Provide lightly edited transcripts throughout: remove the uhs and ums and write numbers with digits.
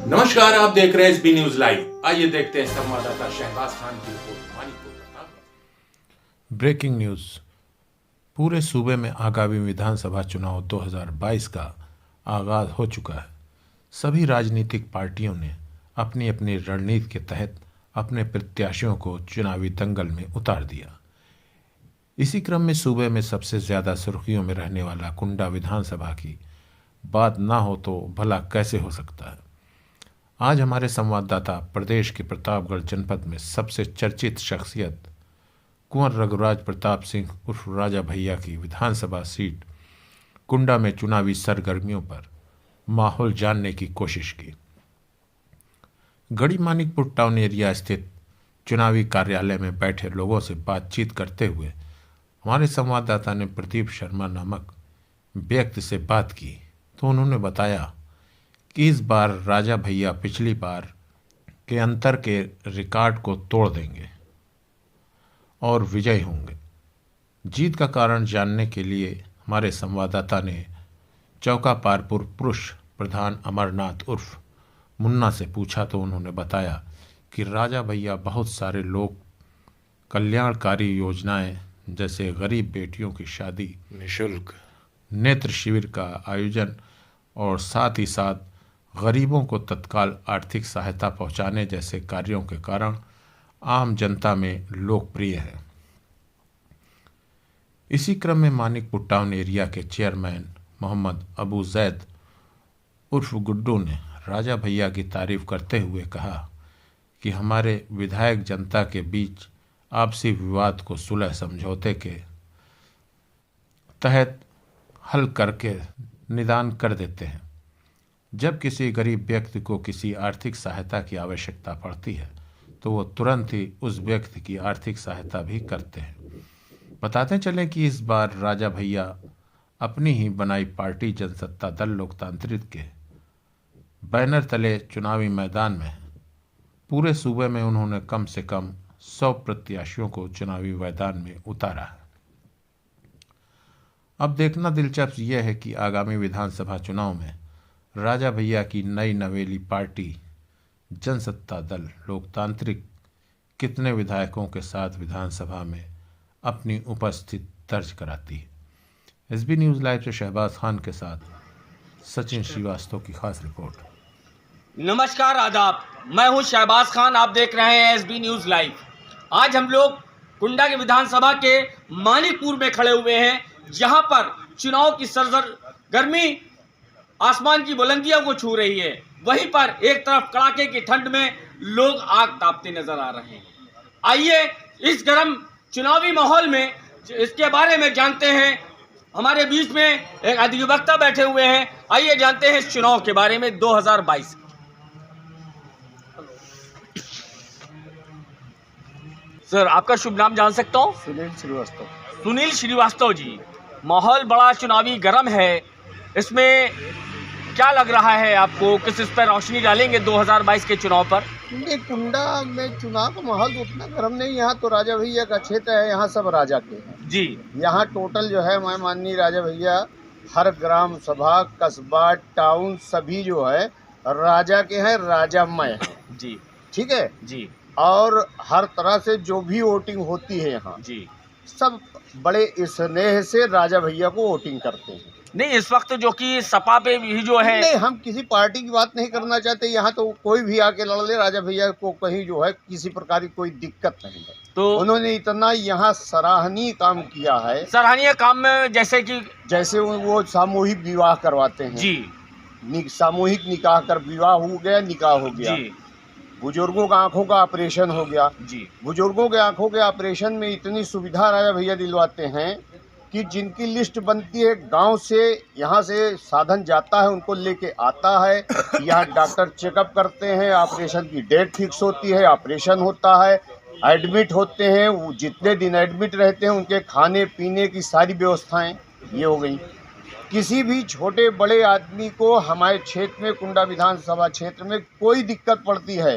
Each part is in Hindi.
नमस्कार, आप देख रहे हैं एसबी न्यूज लाइव। आइए देखते हैं संवाददाता शहबाज खान की report. Manikpur Pratapgarh. Breaking news. पूरे सूबे में आगामी विधानसभा चुनाव 2022 का आगाज हो चुका है। सभी राजनीतिक पार्टियों ने अपनी अपनी रणनीति के तहत अपने प्रत्याशियों को चुनावी दंगल में उतार दिया। इसी क्रम में सूबे में सबसे ज्यादा सुर्खियों में रहने वाला कुंडा विधानसभा की बात ना हो तो भला कैसे हो सकता है। आज हमारे संवाददाता प्रदेश के प्रतापगढ़ जनपद में सबसे चर्चित शख्सियत कुंवर रघुराज प्रताप सिंह उर्फ राजा भैया की विधानसभा सीट कुंडा में चुनावी सरगर्मियों पर माहौल जानने की कोशिश की। गढ़ी मानिकपुर टाउन एरिया स्थित चुनावी कार्यालय में बैठे लोगों से बातचीत करते हुए हमारे संवाददाता ने प्रदीप शर्मा नामक व्यक्ति से बात की तो उन्होंने बताया कि इस बार राजा भैया पिछली बार के अंतर के रिकॉर्ड को तोड़ देंगे और विजयी होंगे। जीत का कारण जानने के लिए हमारे संवाददाता ने चौका पारपुर पुरुष प्रधान अमरनाथ उर्फ मुन्ना से पूछा तो उन्होंने बताया कि राजा भैया बहुत सारे लोग कल्याणकारी योजनाएं जैसे गरीब बेटियों की शादी, निःशुल्क नेत्र शिविर का आयोजन और साथ ही साथ गरीबों को तत्काल आर्थिक सहायता पहुंचाने जैसे कार्यों के कारण आम जनता में लोकप्रिय है। इसी क्रम में मानिकपुर टाउन एरिया के चेयरमैन मोहम्मद अबू जैद उर्फ गुड्डू ने राजा भैया की तारीफ करते हुए कहा कि हमारे विधायक जनता के बीच आपसी विवाद को सुलह समझौते के तहत हल करके निदान कर देते हैं। जब किसी गरीब व्यक्ति को किसी आर्थिक सहायता की आवश्यकता पड़ती है तो वो तुरंत ही उस व्यक्ति की आर्थिक सहायता भी करते हैं। बताते चलें कि इस बार राजा भैया अपनी ही बनाई पार्टी जनसत्ता दल लोकतांत्रिक के बैनर तले चुनावी मैदान में पूरे सूबे में उन्होंने कम से कम 100 प्रत्याशियों को चुनावी मैदान में उतारा है। अब देखना दिलचस्प यह है कि आगामी विधानसभा चुनाव में राजा भैया की नई नवेली पार्टी जनसत्ता दल लोकतांत्रिक कितने विधायकों के साथ विधानसभा में अपनी उपस्थिति दर्ज कराती है। एसबी न्यूज लाइव से शहबाज खान के साथ सचिन श्रीवास्तव की खास रिपोर्ट। नमस्कार, आदाब। मैं हूं शहबाज खान, आप देख रहे हैं एसबी न्यूज लाइव। आज हम लोग कुंडा के विधानसभा के मानिकपुर में खड़े हुए हैं, जहां पर चुनाव की सरगर्मी आसमान की बुलंदियों को छू रही है। वहीं पर एक तरफ कड़ाके की ठंड में लोग आग तापते नजर आ रहे हैं। आइए इस गर्म चुनावी माहौल में इसके बारे में जानते हैं। हमारे बीच में एक अधिवक्ता बैठे हुए हैं। आइए जानते हैं इस चुनाव के बारे में 2022। सर, आपका शुभ नाम जान सकता हूँ? सुनील श्रीवास्तव। सुनील श्रीवास्तव जी, माहौल बड़ा चुनावी गर्म है, इसमें क्या लग रहा है आपको? किस इस पर रोशनी डालेंगे 2022 के चुनाव पर? कुंडा में चुनाव का माहौल तो उतना गर्म नहीं। यहाँ तो राजा भैया का क्षेत्र है, यहाँ सब राजा के हैं जी। यहाँ टोटल जो है मैं माननीय राजा भैया हर ग्राम सभा, कस्बा, टाउन सभी जो है राजा के हैं, राजामय हैं जी। ठीक है जी। और हर तरह से जो भी वोटिंग होती है यहाँ जी, सब बड़े स्नेह से राजा भैया को वोटिंग करते हैं। नहीं, इस वक्त जो कि सपा पे भी जो है, नहीं, हम किसी पार्टी की बात नहीं करना चाहते। यहाँ तो कोई भी आके लड़ ले, राजा भैया को कहीं जो है किसी प्रकार की कोई दिक्कत नहीं है। तो उन्होंने इतना यहाँ सराहनीय काम किया है। सराहनीय काम में जैसे वो सामूहिक विवाह करवाते हैं जी। सामूहिक निकाह कर विवाह हो गया, निकाह हो गया जी। बुजुर्गों का आंखों का ऑपरेशन हो गया जी। बुजुर्गों के आंखों के ऑपरेशन में इतनी सुविधा राजा भैया दिलवाते हैं कि जिनकी लिस्ट बनती है गांव से, यहाँ से साधन जाता है, उनको लेके आता है। यहाँ डॉक्टर चेकअप करते हैं, ऑपरेशन की डेट फिक्स होती है, ऑपरेशन होता है, एडमिट होते हैं। वो जितने दिन एडमिट रहते हैं उनके खाने पीने की सारी व्यवस्थाएं ये हो गई। किसी भी छोटे बड़े आदमी को हमारे क्षेत्र में, कुंडा विधानसभा क्षेत्र में कोई दिक्कत पड़ती है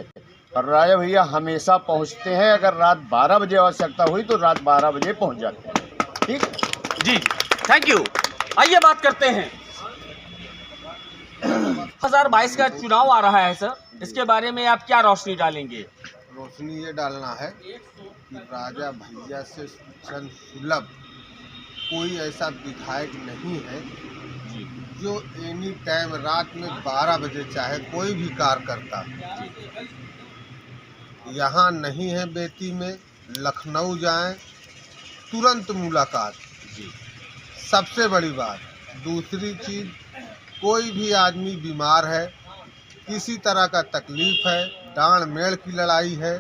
और राजा भैया हमेशा पहुँचते हैं। अगर रात 12 बजे आवश्यकता हुई तो रात 12 बजे पहुँच जाते हैं। ठीक जी, थैंक यू। आइए बात करते हैं 2022 का चुनाव आ रहा है सर, इसके बारे में आप क्या रोशनी डालेंगे? रोशनी ये डालना है कि राजा भैया से जन सुलभ कोई ऐसा विधायक नहीं है जो एनी टाइम रात में 12 बजे चाहे कोई भी कार्य करता। यहाँ नहीं है बेती में, लखनऊ जाएं तुरंत मुलाकात। सबसे बड़ी बात, दूसरी चीज़, कोई भी आदमी बीमार है, किसी तरह का तकलीफ है, डांड मेड़ की लड़ाई है,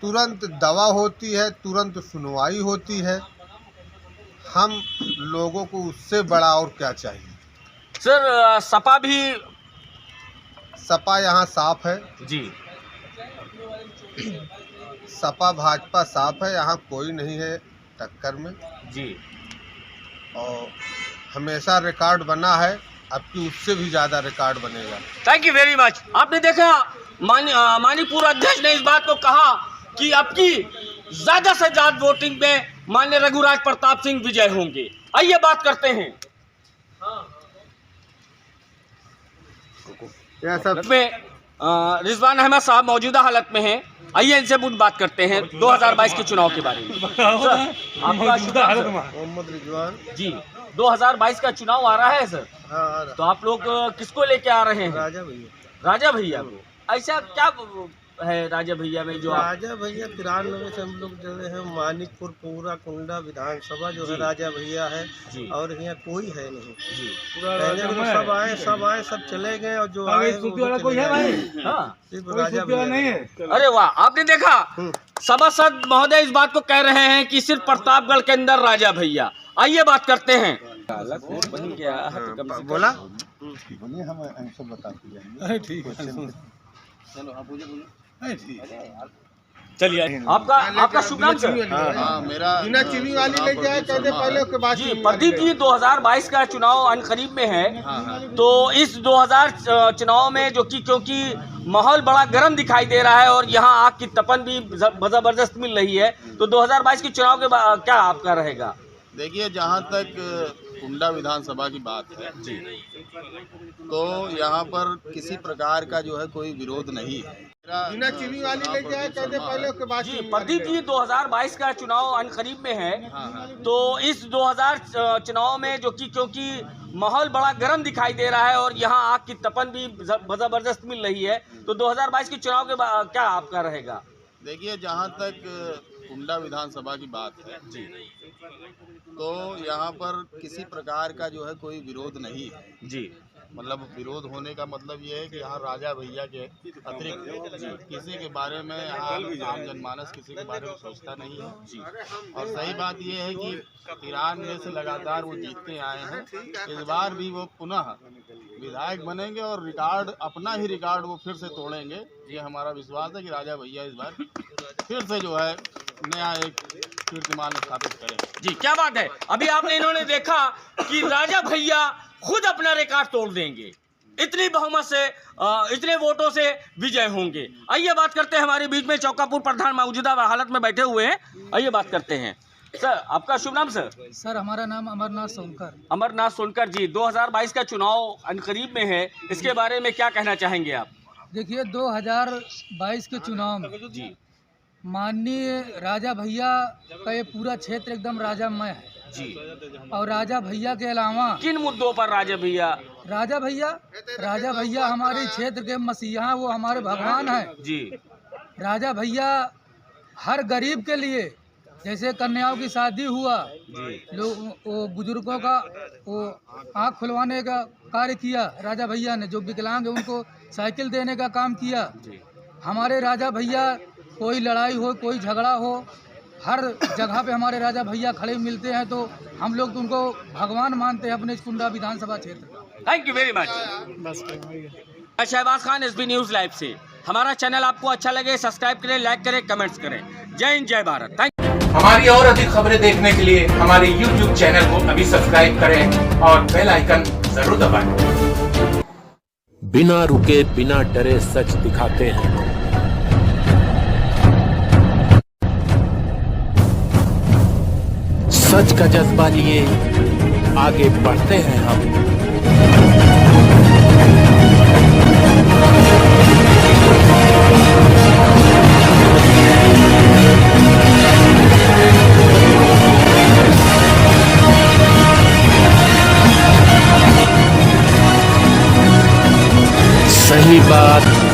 तुरंत दवा होती है, तुरंत सुनवाई होती है। हम लोगों को उससे बड़ा और क्या चाहिए? सर सपा भी सपा यहाँ साफ है जी, सपा भाजपा साफ है, यहाँ कोई नहीं है टक्कर में जी। और हमेशा रिकॉर्ड बना है, अब की उससे भी ज़्यादा रिकॉर्ड बनेगा। Thank you very much. आपने देखा मानीपुर अध्यक्ष ने इस बात को कहा कि आपकी ज्यादा से ज्यादा वोटिंग में माननीय रघुराज प्रताप सिंह विजय होंगे। आइए बात करते हैं यह सब में रिजवान अहमद साहब मौजूदा हालत में हैं। आइए इनसे बात करते हैं 2022 के चुनाव के बारे में। सर, आपका शुभ नाम, सर? मोहम्मद रिजवान। जी, 2022 का चुनाव आ रहा है सर, हाँ, तो आप लोग किसको लेके आ रहे हैं? राजा भैया। राजा भैया को। ऐसा क्या है राजा भैया में जो राजा भैया 93 से हम लोग जो है मानिकपुर पूरा कुंडा विधानसभा जो है राजा भैया है जी। और यहाँ कोई है नहीं जी, पहले तो सब आए सब चले गए और जो आए कोई है भाई? हाँ, सिर्फ राजा भैया नहीं है। अरे वाह, आपने देखा सभासद महोदय इस बात को कह रहे हैं कि सिर्फ प्रतापगढ़ के अंदर राजा भैया। आइए बात करते हैं। बोला हम सब बताते अरे ठीक है, चलिए, आपका शुभ नाम सर? मेरा बिना चीनी वाली लेके आए कहते पहले के बाद। जी, प्रदीप जी, 2022 का चुनाव अनकरीब में है, तो इस 2000 चुनाव में जो कि क्योंकि माहौल बड़ा गर्म दिखाई दे रहा है और यहाँ आग की तपन भी जबरदस्त मिल रही है, तो 2022 के चुनाव के बाद क्या आपका रहेगा? देखिए, जहाँ तक कुंडा विधानसभा की बात है जी, तो यहाँ पर किसी प्रकार का जो है कोई विरोध नहीं है। बिना चीनी वाली लेके आए कहते पहले के बाद। जी, प्रदीप जी, 2022 का चुनाव अनकरीब में है, तो इस 2000 चुनाव में जो कि क्योंकि माहौल बड़ा गर्म दिखाई दे रहा है और यहाँ आग की तपन भी जबरदस्त मिल रही है, तो 2022 के चुनाव के बाद क्या आपका रहेगा? देखिए, जहाँ तक कुंडा विधानसभा की बात है जी, तो यहाँ पर किसी प्रकार का जो है कोई विरोध नहीं है जी। मतलब विरोध होने का मतलब ये है कि यहाँ राजा भैया के अतिरिक्त किसी के बारे में यहाँ आम जनमानस किसी के बारे में सोचता नहीं है जी। और सही बात ये है कि 93 से लगातार वो जीतते आए हैं, इस बार भी वो पुनः विधायक बनेंगे और रिकॉर्ड, अपना ही रिकॉर्ड वो फिर से तोड़ेंगे। ये हमारा विश्वास है कि राजा भैया इस बार फिर से जो है नया एक कीर्तिमान स्थापित करेंगे जी। क्या बात है, अभी आपने इन्होंने देखा कि राजा भैया खुद अपना रिकॉर्ड तोड़ देंगे, इतनी बहुमत से, इतने वोटों से विजय होंगे। आइए बात करते हैं, हमारे बीच में चौकापुर प्रधान मौजूदा हालत में बैठे हुए हैं। आइए बात करते हैं। सर, आपका शुभ नाम सर? सर, हमारा नाम अमरनाथ सोनकर। अमरनाथ सोनकर जी, 2022 का चुनाव अनकरीब में है, इसके बारे में क्या कहना चाहेंगे आप? देखिए, 2022 के चुनाव में जी माननीय राजा भैया का ये पूरा क्षेत्र एकदम राजामय है जी। और राजा भैया के अलावा किन मुद्दों पर राजा भैया? राजा भैया हमारे क्षेत्र के मसीहा, वो हमारे भगवान हैं जी। राजा भैया हर गरीब के लिए, जैसे कन्याओं की शादी हुआ, लोग वो बुजुर्गों का वो आँख खुलवाने का कार्य किया राजा भैया ने, जो विकलांग है उनको साइकिल देने का काम किया। हमारे राजा भैया, कोई लड़ाई हो, कोई झगड़ा हो, हर जगह पे हमारे राजा भैया खड़े मिलते हैं, तो हम लोग तो उनको भगवान मानते हैं अपने कुंडा विधानसभा क्षेत्र। Thank you very much. Shahbaz Khan, SB news live से। हमारा चैनल आपको अच्छा लगे सब्सक्राइब करें, लाइक करें, कमेंट्स करें। जय हिंद, जय भारत। Thank you. हमारी और अधिक खबरें देखने के लिए हमारे YouTube चैनल को अभी सब्सक्राइब करें और बेल आइकन जरूर दबाएं। बिना रुके बिना डरे सच दिखाते हैं, सच का जज्बा लिए आगे बढ़ते हैं हम। सही बात